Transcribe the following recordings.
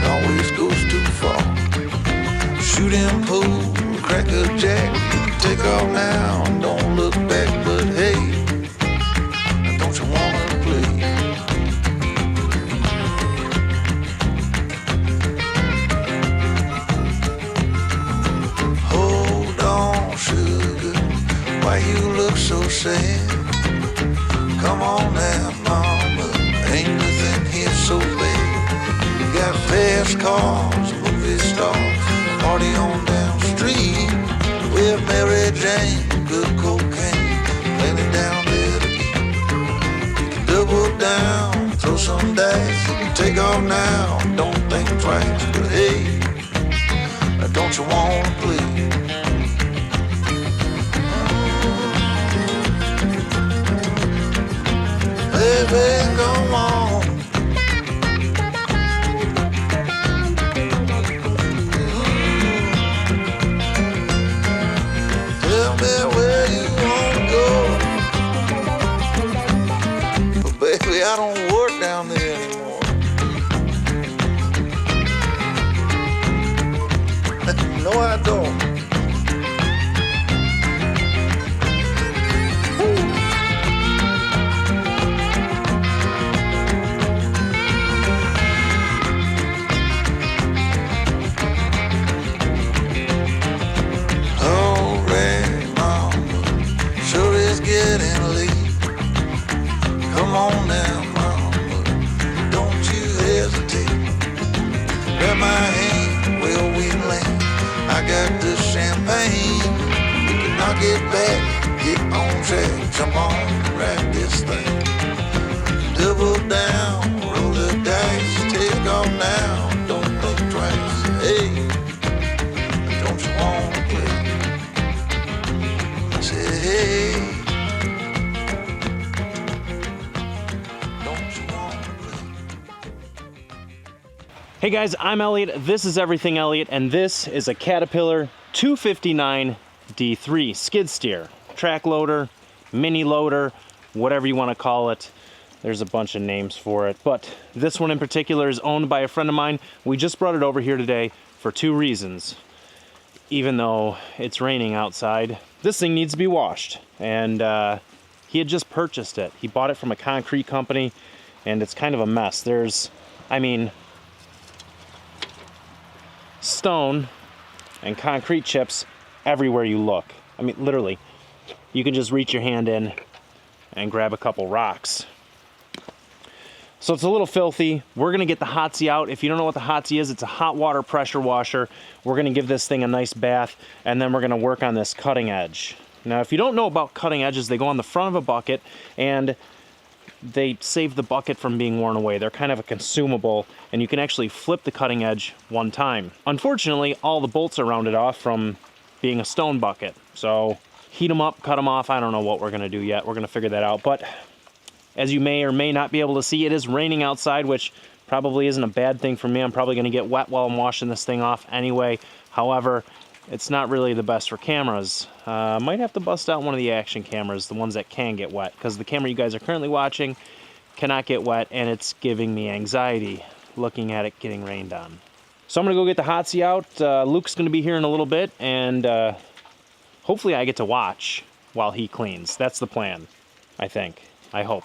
it always goes too far. Shoot him, pool, crack a jack, take off now, don't look back, but hey, don't you wanna play? Hold on, sugar, why you look so sad? Come on now, mama, ain't nothing here so bad. You got fast cars, movie stars, party on down the street with Mary Jane, good cocaine, plenty down there to eat. You can double down, throw some dice, you can take off now, don't think twice, but hey, don't you wanna play? Baby, come on. Tell me where you wanna go. But baby, I don't work down there anymore. No, I don't. Getting late. Come on now, mama, don't you hesitate. Grab my hand, well we land. I got the champagne. We can knock it back, get on track, jump on, ride this thing. Double down, roll the dice, take off now, don't think twice. Hey, don't you wanna play? Say hey. Hey guys, I'm Elliott, this is Everything Elliott, and this is a Caterpillar 259 D3 skid steer. Track loader, mini loader, whatever you want to call it. There's a bunch of names for it, but this one in particular is owned by a friend of mine. We just brought it over here today for two reasons. Even though it's raining outside, this thing needs to be washed, and he had just purchased it. He bought it from a concrete company, and it's kind of a mess. There's, stone and concrete chips everywhere you look. Literally, you can just reach your hand in and grab a couple rocks. So it's a little filthy. We're gonna get the Hotsy out. If you don't know what the Hotsy is, it's a hot water pressure washer. We're gonna give this thing a nice bath, and then we're gonna work on this cutting edge. Now, if you don't know about cutting edges, they go on the front of a bucket, and they save the bucket from being worn away. They're kind of a consumable, and you can actually flip the cutting edge one time. Unfortunately, all the bolts are rounded off from being a stone bucket. So heat them up, cut them off. I don't know what we're gonna do yet. We're gonna figure that out. But as you may or may not be able to see, it is raining outside, which probably isn't a bad thing for me. I'm probably gonna get wet while I'm washing this thing off anyway. However, it's not really the best for cameras. Might have to bust out one of the action cameras, the ones that can get wet, because the camera you guys are currently watching cannot get wet, and it's giving me anxiety looking at it getting rained on. So I'm gonna go get the Hotsy out. Luke's gonna be here in a little bit, and hopefully I get to watch while he cleans. That's the plan, I think. I hope.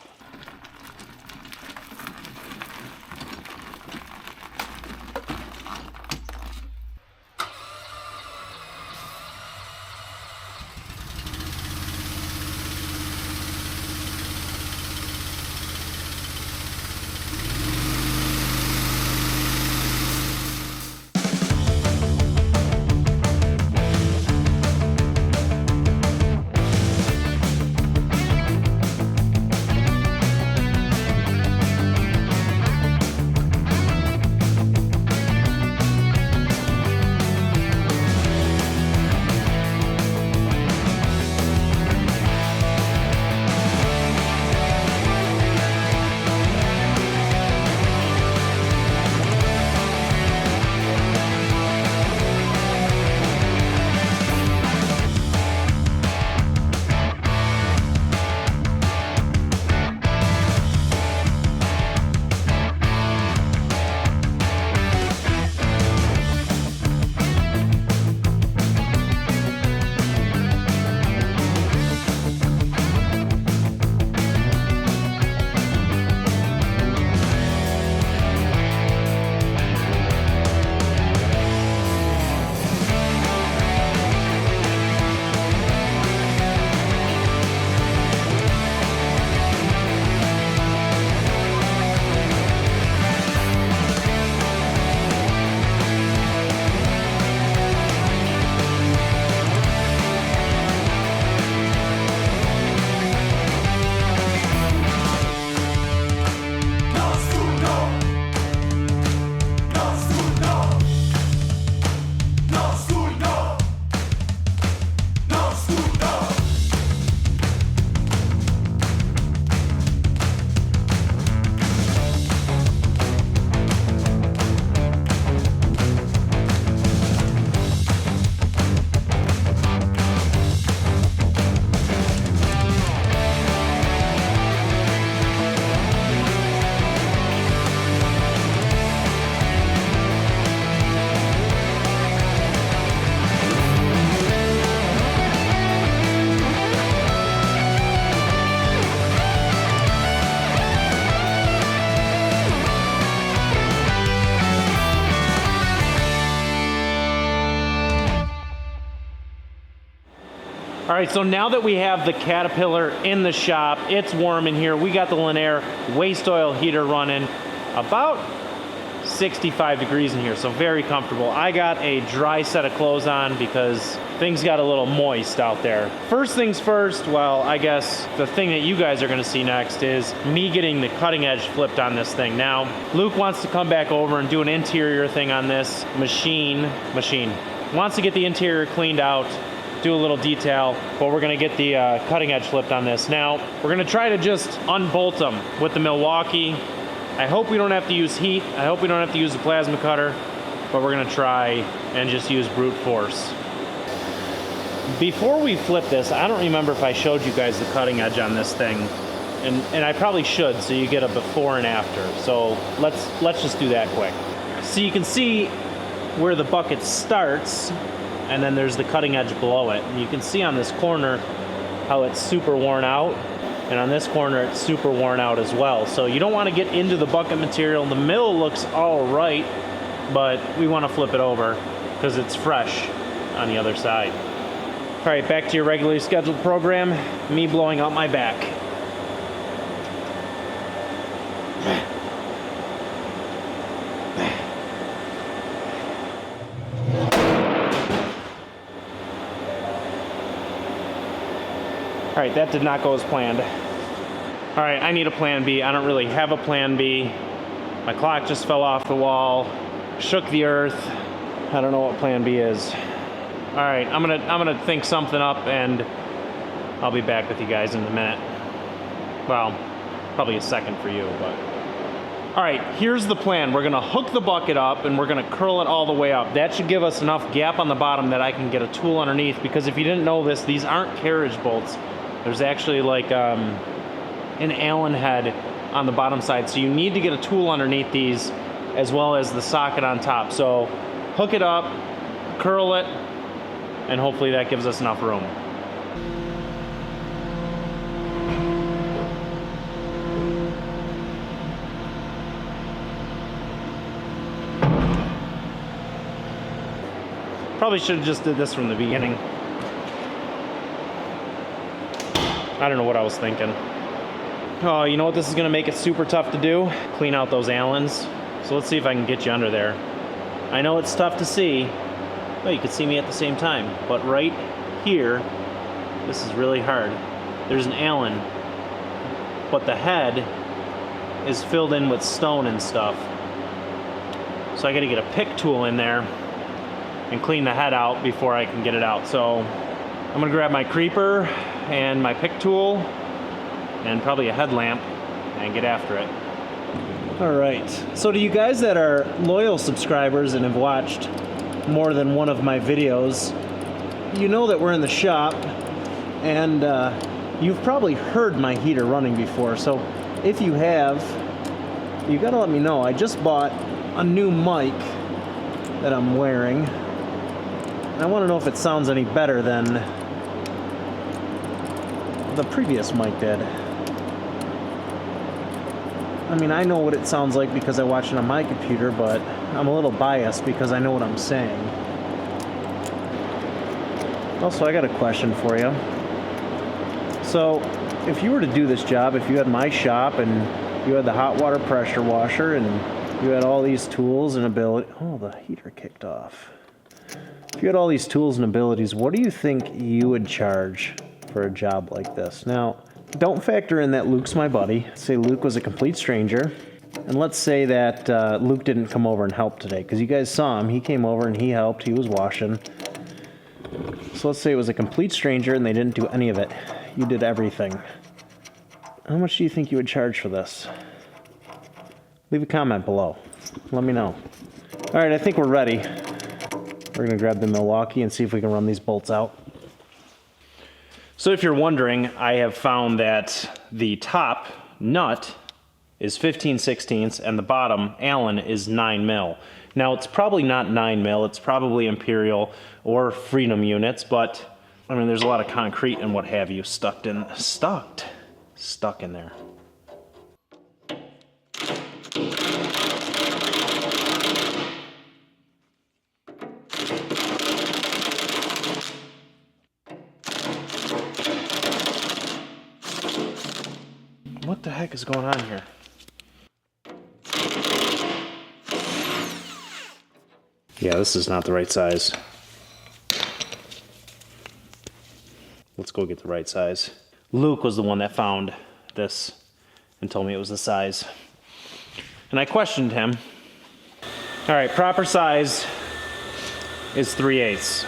All right, so now that we have the Caterpillar in the shop, it's warm in here. We got the Lanair waste oil heater running, about 65 degrees in here, so very comfortable. I got a dry set of clothes on because things got a little moist out there. First things first, well, I guess the thing that you guys are gonna see next is me getting the cutting edge flipped on this thing. Now, Luke wants to come back over and do an interior thing on this machine. Wants to get the interior cleaned out, do a little detail, but we're gonna get the cutting edge flipped on this. Now, we're gonna try to just unbolt them with the Milwaukee. I hope we don't have to use heat. I hope we don't have to use a plasma cutter, but we're gonna try and just use brute force. Before we flip this, I don't remember if I showed you guys the cutting edge on this thing, and I probably should, so you get a before and after. So let's just do that quick. So you can see where the bucket starts, and then there's the cutting edge below it. And you can see on this corner how it's super worn out, and on this corner it's super worn out as well. So you don't want to get into the bucket material. The middle looks all right, but we want to flip it over because it's fresh on the other side. All right, back to your regularly scheduled program, me blowing out my back. All right, that did not go as planned. All right, I need a plan B. I don't really have a plan B. My clock just fell off the wall, shook the earth. I don't know what plan B is. All right, I'm gonna think something up, and I'll be back with you guys in a minute. Well, probably a second for you, but. All right, here's the plan. We're gonna hook the bucket up and we're gonna curl it all the way up. That should give us enough gap on the bottom that I can get a tool underneath, because if you didn't know this, these aren't carriage bolts. There's actually like an Allen head on the bottom side. So you need to get a tool underneath these as well as the socket on top. So hook it up, curl it, and hopefully that gives us enough room. Probably should have just did this from the beginning. I don't know what I was thinking. Oh, you know what this is gonna make it super tough to do? Clean out those Allens. So let's see if I can get you under there. I know it's tough to see. Well, you can see me at the same time. But right here, this is really hard. There's an Allen, but the head is filled in with stone and stuff. So I gotta get a pick tool in there and clean the head out before I can get it out. So I'm gonna grab my creeper and my pick tool and probably a headlamp and get after it. All right, so to you guys that are loyal subscribers and have watched more than one of my videos, you know that we're in the shop, and you've probably heard my heater running before. So if you have, you gotta let me know. I just bought a new mic that I'm wearing, and I wanna know if it sounds any better than the previous mic did. I mean, I know what it sounds like because I watch it on my computer, but I'm a little biased because I know what I'm saying. Also, I got a question for you. So, if you were to do this job, if you had my shop and you had the hot water pressure washer and you had all these tools and ability... Oh, the heater kicked off. If you had all these tools and abilities, what do you think you would charge for a job like this? Now, don't factor in that Luke's my buddy. Say Luke was a complete stranger. And let's say that Luke didn't come over and help today, because you guys saw him. He came over and he helped. He was washing. So let's say it was a complete stranger and they didn't do any of it. You did everything. How much do you think you would charge for this? Leave a comment below. Let me know. All right, I think we're ready. We're gonna grab the Milwaukee and see if we can run these bolts out. So if you're wondering, I have found that the top nut is 15/16 and the bottom Allen is 9 mil. Now it's probably not 9 mil, it's probably Imperial or Freedom units, but I mean there's a lot of concrete and what have you stuck in there. heck is going on here? Yeah, this is not the right size. Let's go get the right size. Luke was the one that found this and told me it was the size. And I questioned him. All right, proper size is 3/8.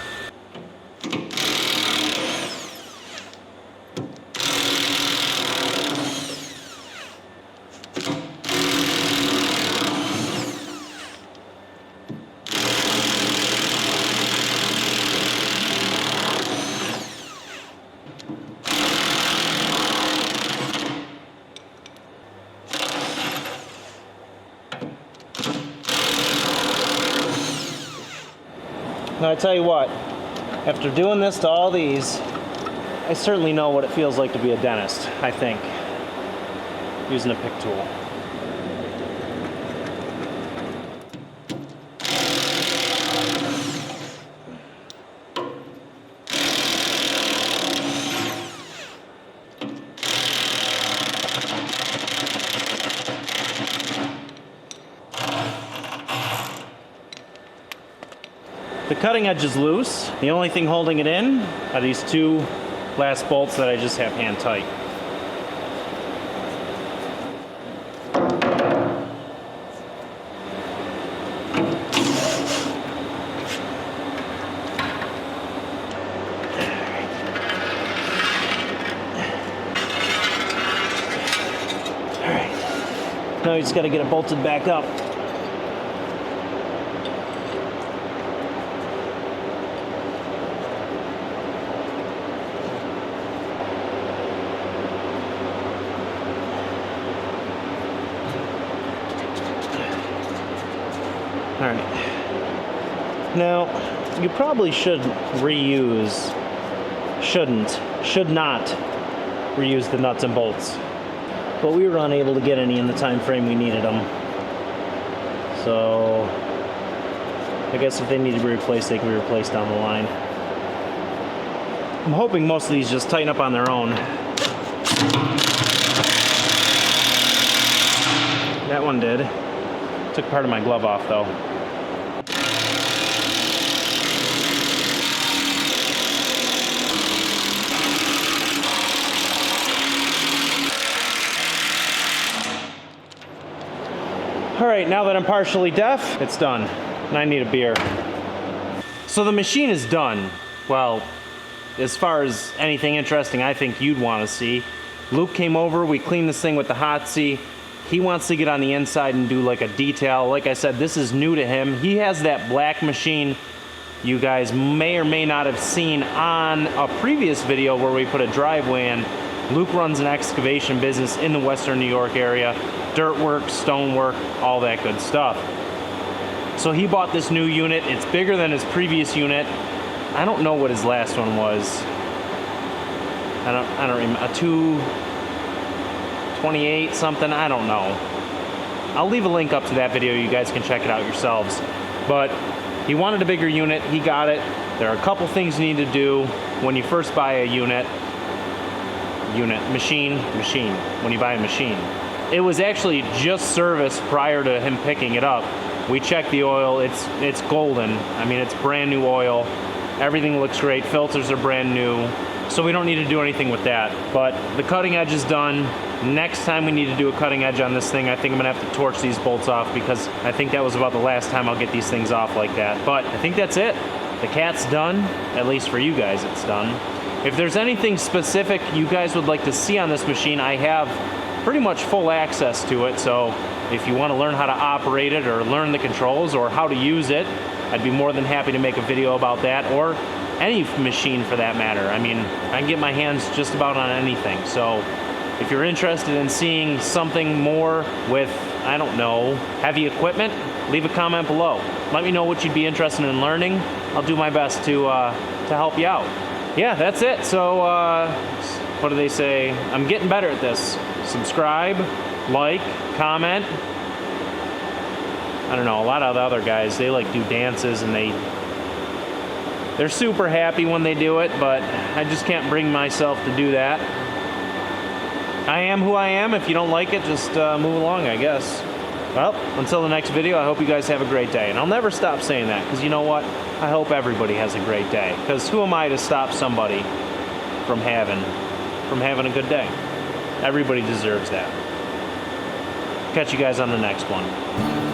Now I tell you what, after doing this to all these, I certainly know what it feels like to be a dentist, I think, using a pick tool. The cutting edge is loose. The only thing holding it in are these two last bolts that I just have hand tight. All right. Now you just got to get it bolted back up. All right. Now, you probably should not reuse the nuts and bolts. But we were unable to get any in the time frame we needed them. So, I guess if they need to be replaced, they can be replaced down the line. I'm hoping most of these just tighten up on their own. That one did. Took part of my glove off though. All right, now that I'm partially deaf, it's done. And I need a beer. So the machine is done. Well, as far as anything interesting I think you'd want to see. Luke came over, we cleaned this thing with the Hotsy. He wants to get on the inside and do like a detail. Like I said, this is new to him. He has that black machine you guys may or may not have seen on a previous video where we put a driveway in. Luke runs an excavation business in the Western New York area. Dirt work, stone work, all that good stuff. So he bought this new unit. It's bigger than his previous unit. I don't know what his last one was. I don't remember. A 228 something, I don't know. I'll leave a link up to that video. You guys can check it out yourselves. But he wanted a bigger unit. He got it. There are a couple things you need to do when you first buy a machine, when you buy a machine. It was actually just serviced prior to him picking it up. We checked the oil, it's golden. I mean, it's brand new oil. Everything looks great, filters are brand new. So we don't need to do anything with that. But the cutting edge is done. Next time we need to do a cutting edge on this thing, I think I'm gonna have to torch these bolts off because I think that was about the last time I'll get these things off like that. But I think that's it. The cat's done, at least for you guys it's done. If there's anything specific you guys would like to see on this machine, I have pretty much full access to it. So if you want to learn how to operate it or learn the controls or how to use it, I'd be more than happy to make a video about that, or any machine for that matter. I mean, I can get my hands just about on anything. So if you're interested in seeing something more with, I don't know, heavy equipment, leave a comment below. Let me know what you'd be interested in learning. I'll do my best to help you out. Yeah, that's it. So, what do they say? I'm getting better at this. Subscribe, like, comment. I don't know, a lot of the other guys, they like do dances and they're super happy when they do it, but I just can't bring myself to do that. I am who I am. If you don't like it, just move along, I guess. Well, until the next video, I hope you guys have a great day. And I'll never stop saying that, because you know what? I hope everybody has a great day. Because who am I to stop somebody from having a good day? Everybody deserves that. Catch you guys on the next one.